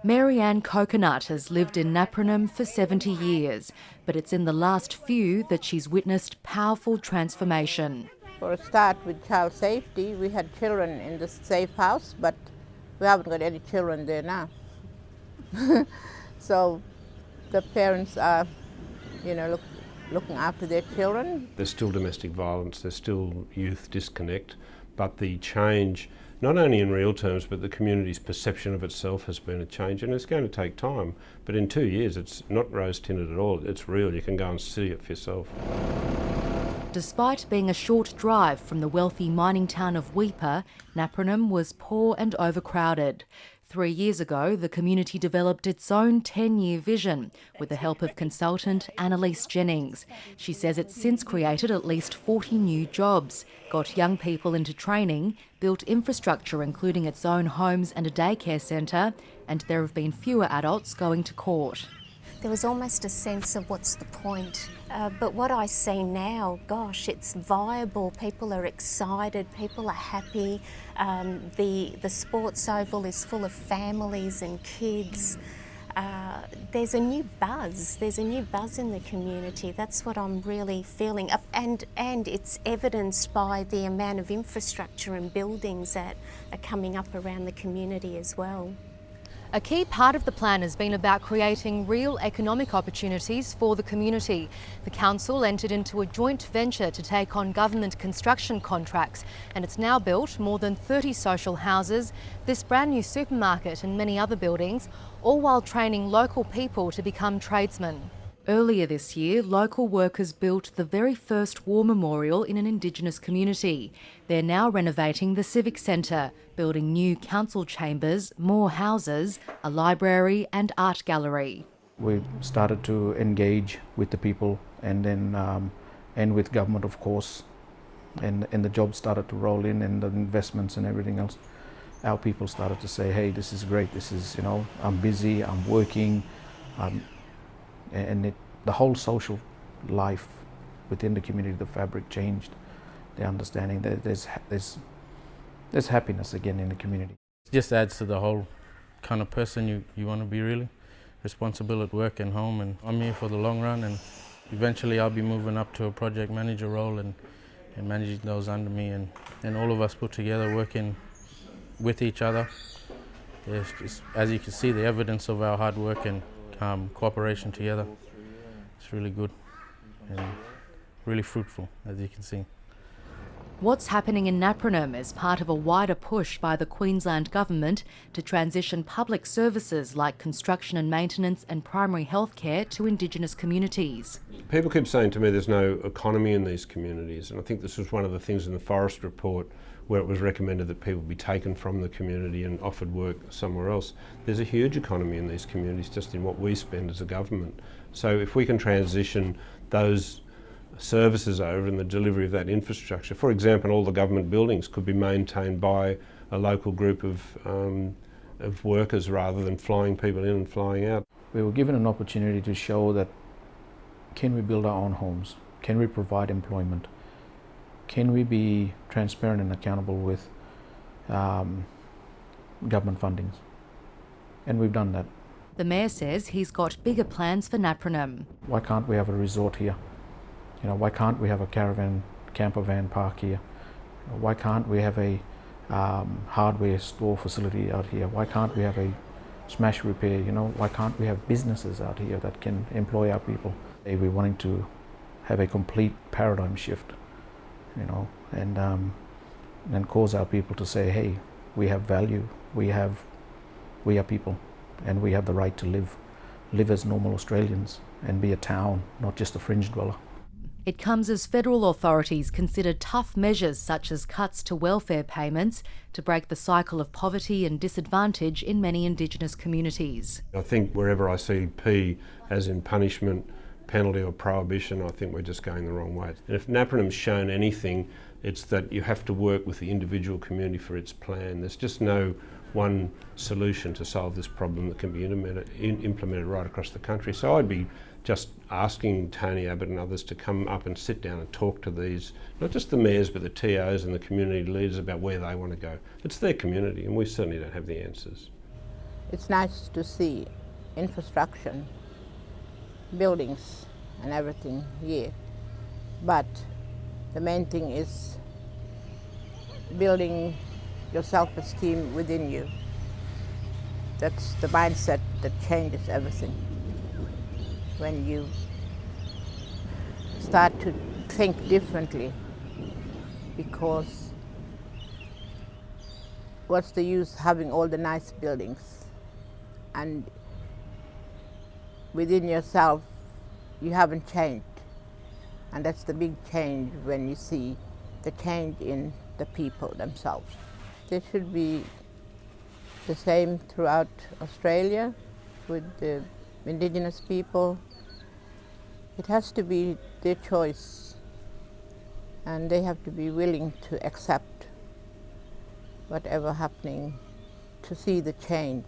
Mary Ann Coconut has lived in Napranum for 70 years, but it's in the last few that she's witnessed powerful transformation. For a start, with child safety, we had children in the safe house, but we haven't got any children there now. So the parents are, looking after their children. There's still domestic violence, there's still youth disconnect, but the change, not only in real terms, but the community's perception of itself has been a change, and it's going to take time. But in 2 years, it's not rose-tinted at all. It's real. You can go and see it for yourself. Despite being a short drive from the wealthy mining town of Weipa, Napranum was poor and overcrowded. 3 years ago, the community developed its own 10-year vision with the help of consultant Annalise Jennings. She says it's since created at least 40 new jobs, got young people into training, built infrastructure including its own homes and a daycare centre, and there have been fewer adults going to court. There was almost a sense of what's the point. But what I see now, gosh, it's viable. People are excited, people are happy. The sports oval is full of families and kids. There's a new buzz. There's a new buzz in the community. That's what I'm really feeling. And it's evidenced by the amount of infrastructure and buildings that are coming up around the community as well. A key part of the plan has been about creating real economic opportunities for the community. The council entered into a joint venture to take on government construction contracts, and it's now built more than 30 social houses, this brand new supermarket and many other buildings, all while training local people to become tradesmen. Earlier this year, local workers built the very first war memorial in an Indigenous community. They're now renovating the Civic Centre, building new council chambers, more houses, a library and art gallery. We started to engage with the people and then and with government, of course, and the jobs started to roll in and the investments and everything else. Our people started to say, hey, this is great, this is, I'm busy, I'm working, and the whole social life within the community, the fabric changed. The understanding that there's happiness again in the community. It just adds to the whole kind of person you want to be, really responsible at work and home. And I'm here for the long run, and eventually I'll be moving up to a project manager role and managing those under me, and all of us put together working with each other. It's just, as you can see, the evidence of our hard work and cooperation together. It's really good and really fruitful, as you can see. What's happening in Napranum is part of a wider push by the Queensland Government to transition public services like construction and maintenance and primary health care to Indigenous communities. People keep saying to me there's no economy in these communities, and I think this was one of the things in the Forest Report where it was recommended that people be taken from the community and offered work somewhere else. There's a huge economy in these communities just in what we spend as a government. So if we can transition those services over and the delivery of that infrastructure, for example, all the government buildings could be maintained by a local group of workers rather than flying people in and flying out. We were given an opportunity to show that can we build our own homes? Can we provide employment? Can we be transparent and accountable with government fundings? And we've done that. The Mayor says he's got bigger plans for Napranum. Why can't we have a resort here? Why can't we have a camper van park here? Why can't we have a hardware store facility out here? Why can't we have a smash repair? Why can't we have businesses out here that can employ our people? We're wanting to have a complete paradigm shift, and cause our people to say, hey, we have value, we are people, and we have the right to live as normal Australians and be a town, not just a fringe dweller. It comes as federal authorities consider tough measures such as cuts to welfare payments to break the cycle of poverty and disadvantage in many Indigenous communities. I think wherever I see P as in punishment, penalty or prohibition, I think we're just going the wrong way. And if Napranum's shown anything, it's that you have to work with the individual community for its plan. There's just no one solution to solve this problem that can be implemented right across the country. So I'd be just asking Tony Abbott and others to come up and sit down and talk to these, not just the mayors, but the TOs and the community leaders about where they want to go. It's their community, and we certainly don't have the answers. It's nice to see infrastructure, buildings and everything here, but the main thing is building your self-esteem within you. That's the mindset that changes everything. When you start to think differently, because what's the use having all the nice buildings and within yourself you haven't changed? And that's the big change when you see the change in the people themselves. There should be the same throughout Australia with the Indigenous people. It has to be their choice, and they have to be willing to accept whatever happening to see the change.